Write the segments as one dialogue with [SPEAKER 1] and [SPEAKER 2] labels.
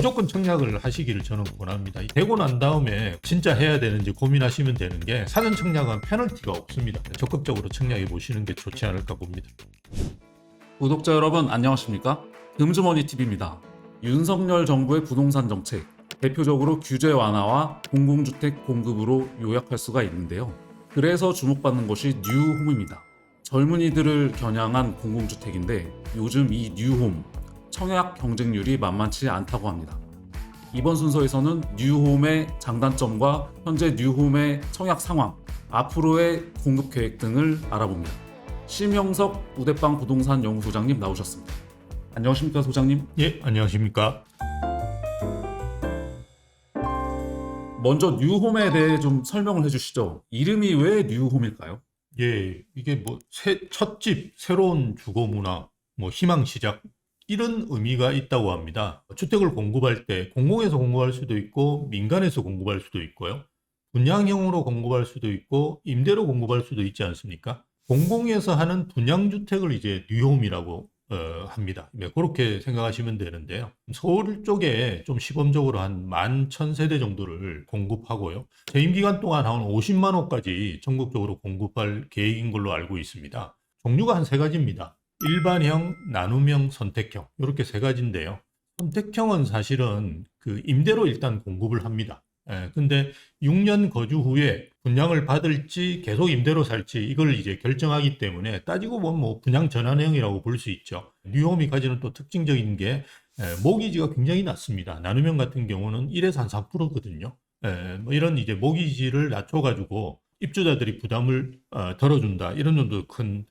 [SPEAKER 1] 무조건 청약을 하시기를 저는 권합니다. 되고 난 다음에 진짜 해야 되는지 고민하시면 되는 게 사전 청약은 페널티가 없습니다. 적극적으로 청약해 보시는 게 좋지 않을까 봅니다.
[SPEAKER 2] 구독자 여러분 안녕하십니까? 금주머니TV입니다. 윤석열 정부의 부동산 정책, 대표적으로 규제 완화와 공공주택 공급으로 요약할 수가 있는데요. 그래서 주목받는 것이 뉴홈입니다. 젊은이들을 겨냥한 공공주택인데 요즘 이 뉴홈, 청약 경쟁률이 만만치 않다고 합니다. 이번 순서에서는 뉴홈의 장단점과 현재 뉴홈의 청약 상황, 앞으로의 공급 계획 등을 알아봅니다. 심영석 우대빵 부동산 연구소장님 나오셨습니다. 안녕하십니까 소장님?
[SPEAKER 1] 예, 안녕하십니까?
[SPEAKER 2] 먼저 뉴홈에 대해 좀 설명을 해주시죠. 이름이 왜 뉴홈일까요?
[SPEAKER 1] 예, 이게 뭐 첫집, 새로운 주거 문화, 뭐 희망 시작 이런 의미가 있다고 합니다. 주택을 공급할 때 공공에서 공급할 수도 있고 민간에서 공급할 수도 있고요. 분양형으로 공급할 수도 있고 임대로 공급할 수도 있지 않습니까? 공공에서 하는 분양주택을 이제 뉴홈이라고 합니다. 네, 그렇게 생각하시면 되는데요. 서울 쪽에 좀 시범적으로 한 11,000세대 정도를 공급하고요. 재임 기간 동안 한 50만 호까지 전국적으로 공급할 계획인 걸로 알고 있습니다. 종류가 한 세 가지입니다. 일반형, 나눔형, 선택형 이렇게 세 가지인데요. 선택형은 사실은 그 임대로 일단 공급을 합니다. 근데 6년 거주 후에 분양을 받을지 계속 임대로 살지 이걸 이제 결정하기 때문에 따지고 보면 뭐 분양 전환형이라고 볼 수 있죠. 뉴홈이 가지는 또 특징적인 게 모기지가 굉장히 낮습니다. 나눔형 같은 경우는 1에서 한 4%거든요. 뭐 이런 이제 모기지를 낮춰가지고 입주자들이 부담을 덜어준다. 이런 정도 큰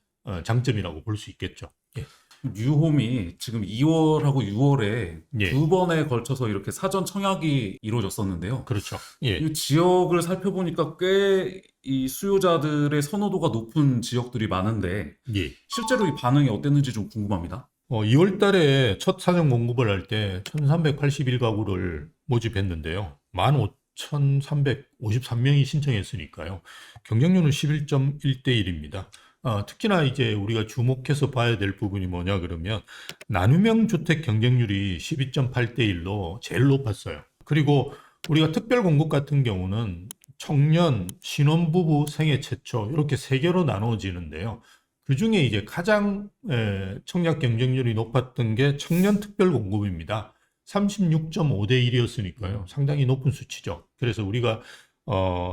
[SPEAKER 1] 장점이라고 볼 수 있겠죠. 예.
[SPEAKER 2] 뉴홈이 지금 2월하고 6월에
[SPEAKER 1] 예.
[SPEAKER 2] 두 번에 걸쳐서 이렇게 사전 청약이 이루어졌었는데요.
[SPEAKER 1] 그렇죠. 예.
[SPEAKER 2] 이 지역을 살펴보니까 꽤 이 수요자들의 선호도가 높은 지역들이 많은데
[SPEAKER 1] 예.
[SPEAKER 2] 실제로 이 반응이 어땠는지 좀 궁금합니다.
[SPEAKER 1] 2월 달에 첫 사전 공급을 할 때 1381가구를 모집했는데요. 15,353명이 신청했으니까요. 경쟁률은 11.1대 1입니다. 특히나 이제 우리가 주목해서 봐야 될 부분이 뭐냐 그러면 나눔형 주택 경쟁률이 12.8대 1로 제일 높았어요. 그리고 우리가 특별 공급 같은 경우는 청년, 신혼부부 생애 최초 이렇게 세 개로 나눠지는데요. 그 중에 이제 가장 청약 경쟁률이 높았던 게 청년 특별 공급입니다. 36.5대 1이었으니까요. 상당히 높은 수치죠. 그래서 우리가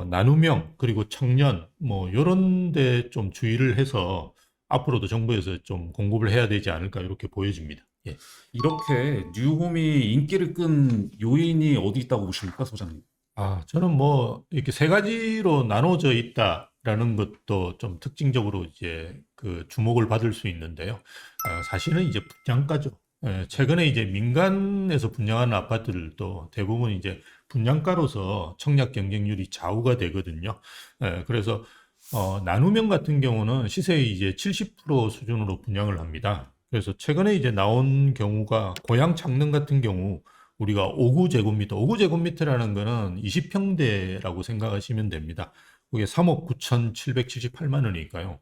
[SPEAKER 1] 나눔형 그리고 청년 뭐 요런 데 좀 주의를 해서 앞으로도 정부에서 좀 공급을 해야 되지 않을까 이렇게 보여집니다. 예.
[SPEAKER 2] 이렇게 뉴홈이 인기를 끈 요인이 어디 있다고 보십니까, 소장님?
[SPEAKER 1] 저는 뭐 이렇게 세 가지로 나눠져 있다라는 것도 좀 특징적으로 이제 그 주목을 받을 수 있는데요. 사실은 이제 분양가죠. 최근에 이제 민간에서 분양하는 아파트들도 대부분 이제 분양가로서 청약 경쟁률이 좌우가 되거든요. 그래서 나눔형 같은 경우는 시세의 이제 70% 수준으로 분양을 합니다. 그래서 최근에 이제 나온 경우가 고양 창릉 같은 경우 우리가 5구제곱미터, 5구제곱미터라는 거는 20평대라고 생각하시면 됩니다. 그게 3억 9,778만 원이니까요.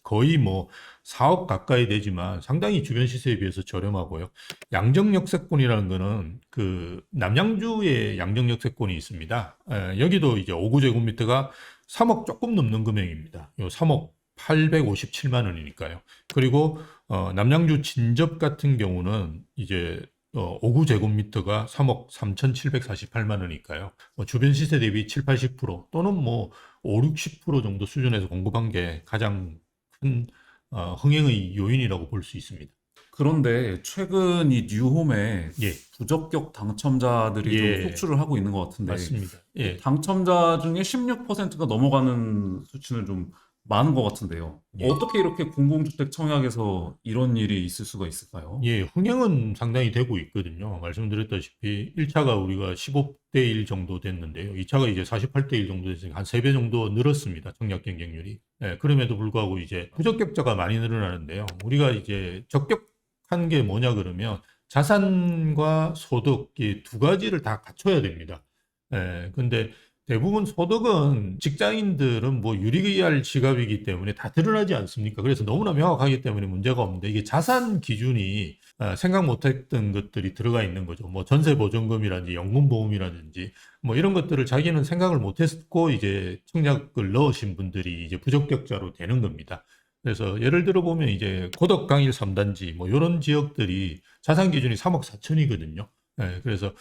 [SPEAKER 1] 거의 뭐 4억 가까이 되지만 상당히 주변 시세에 비해서 저렴하고요. 양정역세권이라는 거는 그 남양주에 양정역세권이 있습니다. 여기도 이제 5구제곱미터가 3억 조금 넘는 금액입니다. 요 3억 857만 원이니까요. 그리고 남양주 진접 같은 경우는 이제 5구제곱미터가 3억 3,748만 원이니까요. 주변 시세 대비 7, 80% 또는 뭐 5, 60% 정도 수준에서 공급한 게 가장 큰 흥행의 요인이라고 볼 수 있습니다.
[SPEAKER 2] 그런데 최근 이 뉴홈에
[SPEAKER 1] 예,
[SPEAKER 2] 부적격 당첨자들이
[SPEAKER 1] 예.
[SPEAKER 2] 좀 속출을 하고 있는 것 같은데
[SPEAKER 1] 맞습니다. 예,
[SPEAKER 2] 당첨자 중에 16%가 넘어가는 수치는 좀 많은 것 같은데요.
[SPEAKER 1] 예.
[SPEAKER 2] 어떻게 이렇게 공공주택 청약에서 이런 일이 있을 수가 있을까요?
[SPEAKER 1] 예, 흥행은 상당히 되고 있거든요. 말씀드렸다시피 1차가 우리가 15대 1 정도 됐는데요. 2차가 이제 48대 1 정도 됐으니까 한 3배 정도 늘었습니다. 청약 경쟁률이. 그럼에도 불구하고 이제 부적격자가 많이 늘어나는데요. 우리가 이제 적격한 게 뭐냐 그러면 자산과 소득 이 두 가지를 다 갖춰야 됩니다. 근데 대부분 소득은 직장인들은 뭐 유리할 지갑이기 때문에 다 드러나지 않습니까? 그래서 너무나 명확하기 때문에 문제가 없는데 이게 자산 기준이 생각 못했던 것들이 들어가 있는 거죠. 뭐 전세보전금이라든지 연금보험이라든지 뭐 이런 것들을 자기는 생각을 못했고 이제 청약을 넣으신 분들이 이제 부적격자로 되는 겁니다. 그래서 예를 들어 보면 이제 고덕강일 3단지 뭐 이런 지역들이 자산 기준이 3억 4천이거든요. 그래서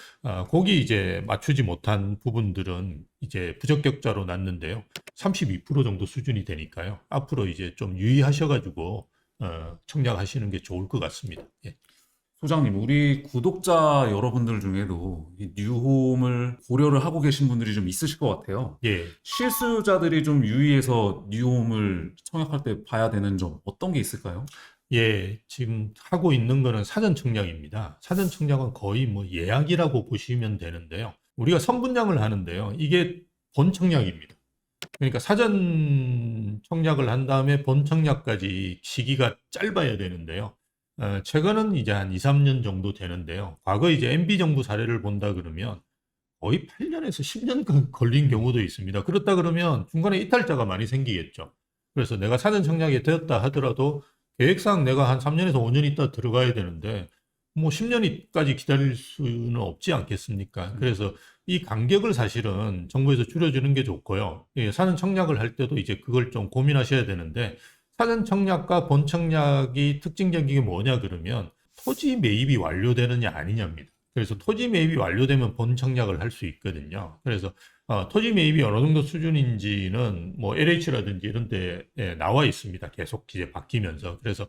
[SPEAKER 1] 거기 이제 맞추지 못한 부분들은 이제 부적격자로 났는데요. 32% 정도 수준이 되니까요. 앞으로 이제 좀 유의하셔가지고 청약하시는 게 좋을 것 같습니다. 예.
[SPEAKER 2] 소장님, 우리 구독자 여러분들 중에도 이 뉴홈을 고려를 하고 계신 분들이 좀 있으실 것 같아요.
[SPEAKER 1] 예.
[SPEAKER 2] 실수요자들이 좀 유의해서 뉴홈을 청약할 때 봐야 되는 점 어떤 게 있을까요?
[SPEAKER 1] 예, 지금 하고 있는 거는 사전 청약입니다. 사전 청약은 거의 뭐 예약이라고 보시면 되는데요. 우리가 선분양을 하는데요. 이게 본 청약입니다. 그러니까 사전 청약을 한 다음에 본 청약까지 시기가 짧아야 되는데요. 최근은 이제 한 2, 3년 정도 되는데요. 과거 이제 MB 정부 사례를 본다 그러면 거의 8년에서 10년 걸린 경우도 있습니다. 그렇다 그러면 중간에 이탈자가 많이 생기겠죠. 그래서 내가 사전 청약이 되었다 하더라도 계획상 내가 한 3년에서 5년 있다 들어가야 되는데 뭐 10년까지 기다릴 수는 없지 않겠습니까? 그래서 이 간격을 사실은 정부에서 줄여주는 게 좋고요. 예, 사전 청약을 할 때도 이제 그걸 좀 고민하셔야 되는데 사전 청약과 본 청약이 특징적인 게 뭐냐 그러면 토지 매입이 완료되느냐 아니냐입니다. 그래서 토지 매입이 완료되면 본 청약을 할 수 있거든요. 그래서 토지 매입이 어느 정도 수준인지는 뭐 LH라든지 이런 데 나와 있습니다. 계속 이제 바뀌면서. 그래서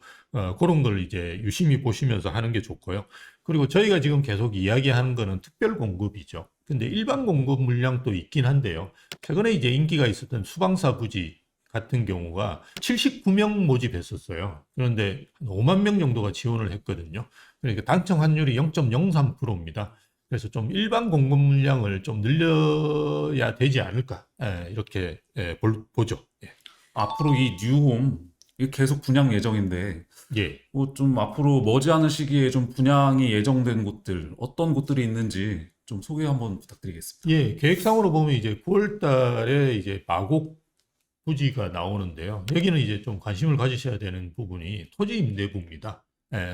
[SPEAKER 1] 그런 걸 이제 유심히 보시면서 하는 게 좋고요. 그리고 저희가 지금 계속 이야기하는 거는 특별 공급이죠. 근데 일반 공급 물량도 있긴 한데요. 최근에 이제 인기가 있었던 수방사 부지 같은 경우가 79명 모집했었어요. 그런데 한 5만 명 정도가 지원을 했거든요. 그러니까 당첨 확률이 0.03%입니다. 그래서 좀 일반 공급 물량을 좀 늘려야 되지 않을까 이렇게 보죠. 예.
[SPEAKER 2] 앞으로 이 뉴홈 이게 계속 분양 예정인데
[SPEAKER 1] 예.
[SPEAKER 2] 뭐 좀 앞으로 머지않은 시기에 좀 분양이 예정된 곳들 어떤 곳들이 있는지 좀 소개 한번 부탁드리겠습니다.
[SPEAKER 1] 예, 계획상으로 보면 이제 9월 달에 이제 마곡 부지가 나오는데요. 여기는 이제 좀 관심을 가지셔야 되는 부분이 토지 임대부입니다.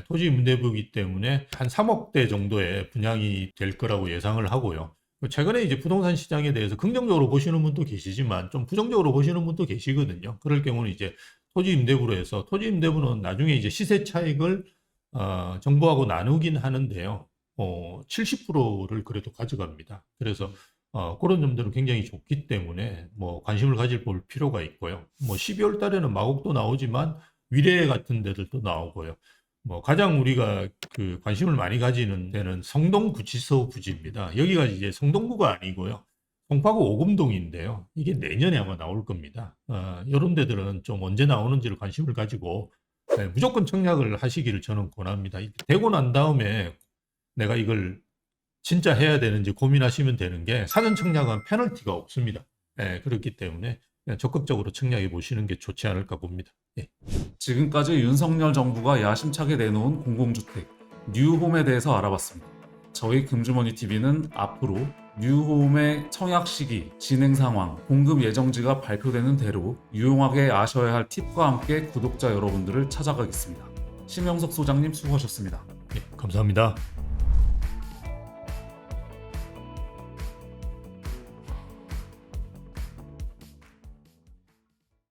[SPEAKER 1] 토지 임대부이기 때문에 한 3억대 정도의 분양이 될 거라고 예상을 하고요. 최근에 이제 부동산 시장에 대해서 긍정적으로 보시는 분도 계시지만 좀 부정적으로 보시는 분도 계시거든요. 그럴 경우는 이제 토지 임대부로 해서 토지 임대부는 나중에 이제 시세 차익을 정부하고 나누긴 하는데요. 70%를 그래도 가져갑니다. 그래서 그런 점들은 굉장히 좋기 때문에 뭐 관심을 가질 볼 필요가 있고요. 뭐 12월 달에는 마곡도 나오지만 위례 같은 데들도 나오고요. 뭐 가장 우리가 그 관심을 많이 가지는 데는 성동 구치소 부지입니다. 여기가 이제 성동구가 아니고요. 송파구 오금동인데요. 이게 내년에 아마 나올 겁니다. 이런 데들은 좀 언제 나오는지를 관심을 가지고 무조건 청약을 하시기를 저는 권합니다. 되고 난 다음에 내가 이걸 진짜 해야 되는지 고민하시면 되는 게 사전 청약은 페널티가 없습니다. 그렇기 때문에 그냥 적극적으로 청약해 보시는 게 좋지 않을까 봅니다. 예.
[SPEAKER 2] 지금까지 윤석열 정부가 야심차게 내놓은 공공주택 뉴홈에 대해서 알아봤습니다. 저희 금주머니 TV는 앞으로 뉴홈의 청약 시기, 진행 상황, 공급 예정지가 발표되는 대로 유용하게 아셔야 할 팁과 함께 구독자 여러분들을 찾아가겠습니다. 심영석 소장님 수고하셨습니다.
[SPEAKER 1] 예, 감사합니다.